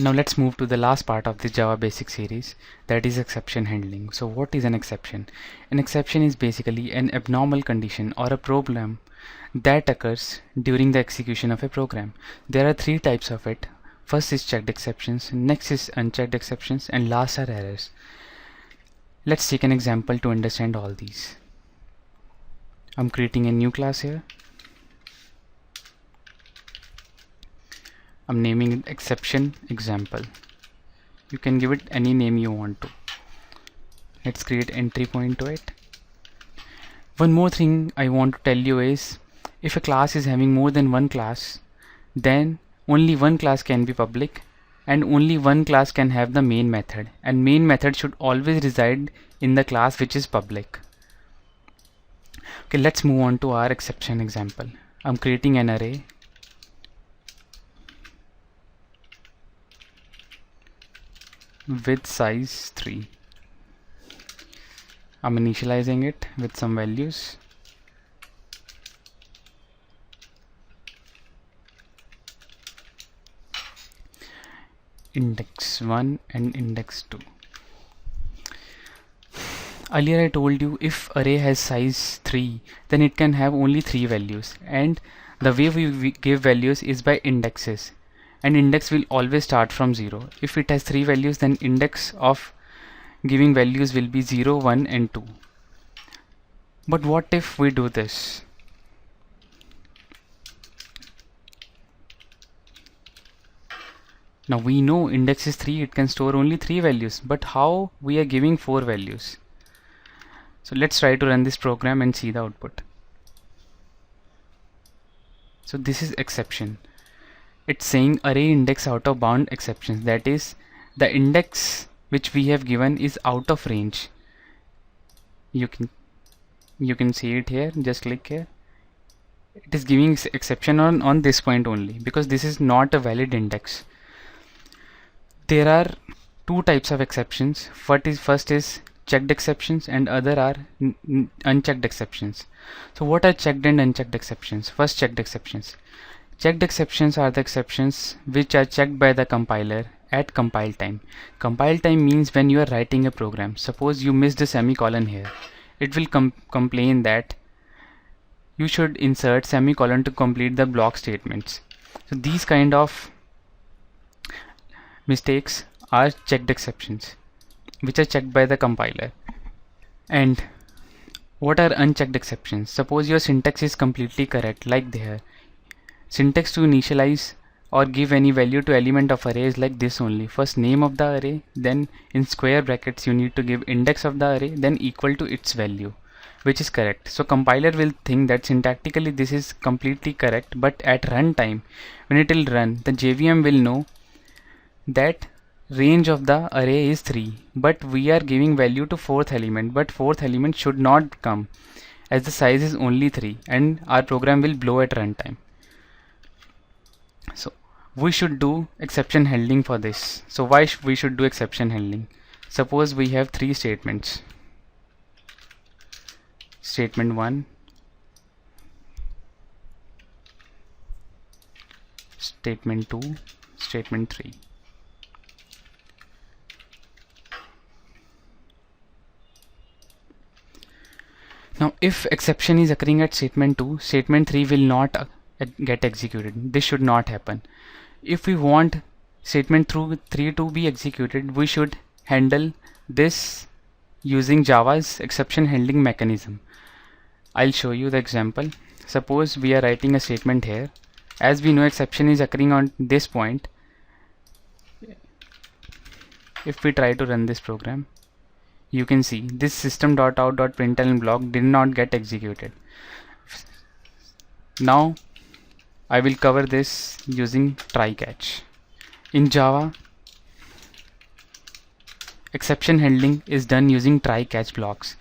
Now let's move to the last part of the Java basic series, that is exception handling. So what is an exception? An exception is basically an abnormal condition or a problem that occurs during the execution of a program. There are three types of it. First is checked exceptions, next is unchecked exceptions, and last are errors. Let's take an example to understand all these. I'm creating a new class here. I'm naming it exception example. You can give it any name you want to. Let's create entry point to it. One more thing I want to tell you is, if a class is having more than one class, then only one class can be public and only one class can have the main method, and main method should always reside in the class which is public. Okay, let's move on to our exception example. I'm creating an array with size 3. I'm initializing it with some values. Index 1 and index 2. Earlier I told you if array has size 3, then it can have only 3 values, and the way we give values is by indexes, and index will always start from 0. If it has 3 values, then index of giving values will be 0, 1 and 2. But what if we do this? Now we know index is 3, it can store only 3 values, but how we are giving 4 values? So let's try to run this program and see the output. So this is exception. It's saying array index out of bound exceptions, that is the index which we have given is out of range. You can see it here, just click here. It is giving exception on this point only because this is not a valid index. There are two types of exceptions. First is checked exceptions and other are unchecked exceptions. So what are checked and unchecked exceptions? First, checked exceptions. Checked exceptions are the exceptions which are checked by the compiler at compile time. Compile time means when you are writing a program. Suppose you missed a semicolon here. It will complain that you should insert semicolon to complete the block statements. So these kind of mistakes are checked exceptions which are checked by the compiler. And what are unchecked exceptions? Suppose your syntax is completely correct, like there. Syntax to initialize or give any value to element of array is like this only. First name of the array, then in square brackets you need to give index of the array, then equal to its value, which is correct. So compiler will think that syntactically this is completely correct, but at runtime when it will run, the JVM will know that range of the array is 3, but we are giving value to fourth element, but fourth element should not come as the size is only 3, and our program will blow at runtime. So we should do exception handling for this. So why we should do exception handling? Suppose we have 3 statements. Statement 1, statement 2, statement 3. Now if exception is occurring at statement 2, statement 3 will not get executed. This should not happen. If we want statement 3 to be executed, we should handle this using Java's exception handling mechanism. I'll show you the example. Suppose we are writing a statement here. As we know, exception is occurring on this point. If we try to run this program, you can see this system.out.println block did not get executed. Now I will cover this using try catch. In Java, exception handling is done using try catch blocks.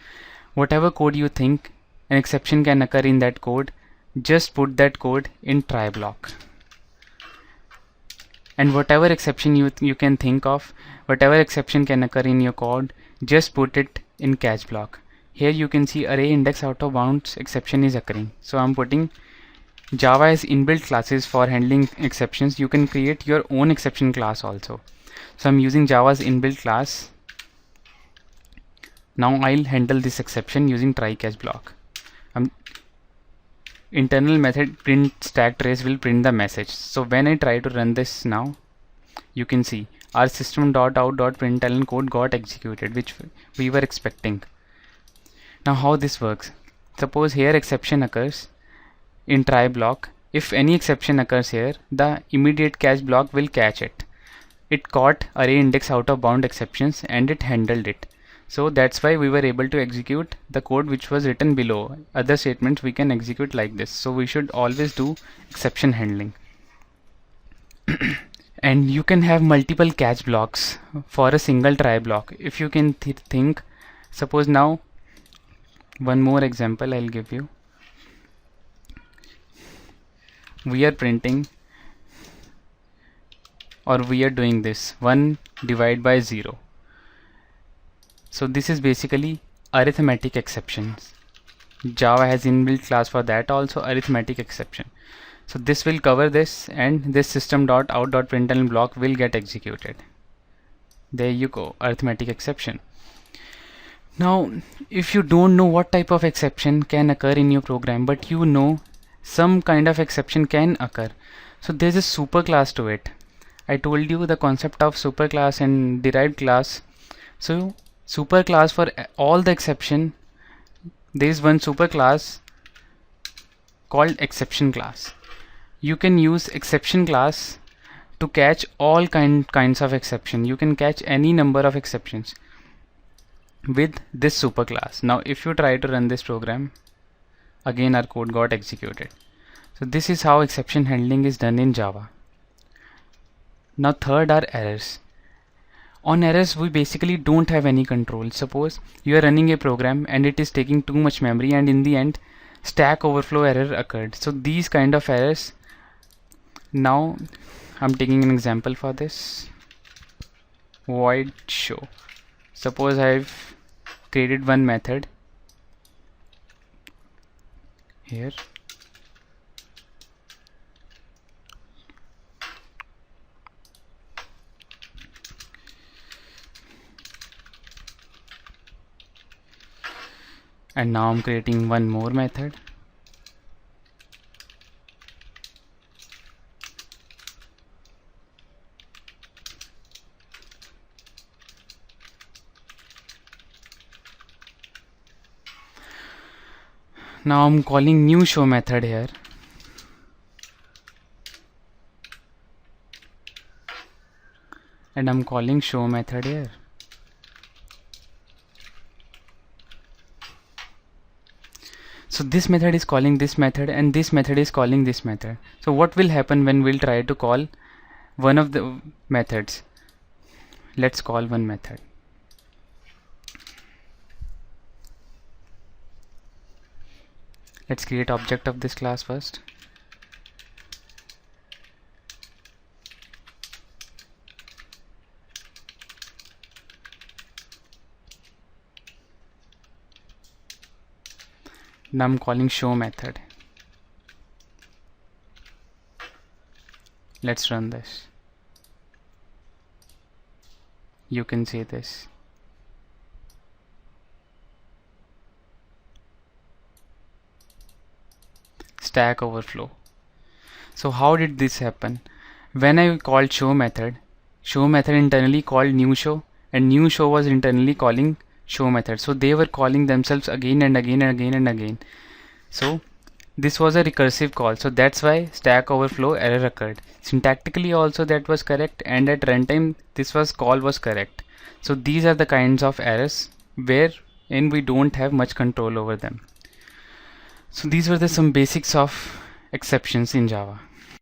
Whatever code you think an exception can occur in that code, just put that code in try block. And whatever exception you can think of, whatever exception can occur in your code, just put it in catch block. Here you can see array index out of bounds exception is occurring. So I'm putting Java has inbuilt classes for handling exceptions. You can create your own exception class also. So I'm using Java's inbuilt class. Now I'll handle this exception using try catch block. Internal method print stack trace will print the message. So when I try to run this now, you can see our system.out.println code got executed, which we were expecting. Now how this works? Suppose here exception occurs in try block. If any exception occurs here, the immediate catch block will catch it. It caught array index out of bound exceptions and it handled it. So that's why we were able to execute the code which was written below. Other statements we can execute like this. So we should always do exception handling. And you can have multiple catch blocks for a single try block. If you can think, suppose now, one more example I'll give you. We are printing, or we are doing this 1 divided by 0. So this is basically arithmetic exceptions. Java has inbuilt class for that also, arithmetic exception. So this will cover this, and this system.out.println block will get executed. There you go, arithmetic exception. Now if you don't know what type of exception can occur in your program, but you know some kind of exception can occur, so there's a superclass to it. I told you the concept of superclass and derived class. So superclass for all the exception, there is one superclass called exception class. You can use exception class to catch all kinds of exception. You can catch any number of exceptions with this superclass. Now if you try to run this program, again our code got executed. So this is how exception handling is done in Java. Now third are errors. On errors we basically don't have any control. Suppose you are running a program and it is taking too much memory, and in the end stack overflow error occurred. So these kind of errors, now I'm taking an example for this. Void show. Suppose I've created one method here. And now I'm creating one more method. Now I'm calling new show method here. And I'm calling show method here. So this method is calling this method, and this method is calling this method. So what will happen when we'll try to call one of the methods? Let's call one method. Let's create object of this class first. Now I'm calling show method. Let's run this. You can see this. Stack overflow. So how did this happen? When I called show method internally called new show, and new show was internally calling show method. So they were calling themselves again and again and again and again. So this was a recursive call. So that's why stack overflow error occurred. Syntactically also that was correct, and at runtime this call was correct. So these are the kinds of errors wherein we don't have much control over them. So these were some basics of exceptions in Java.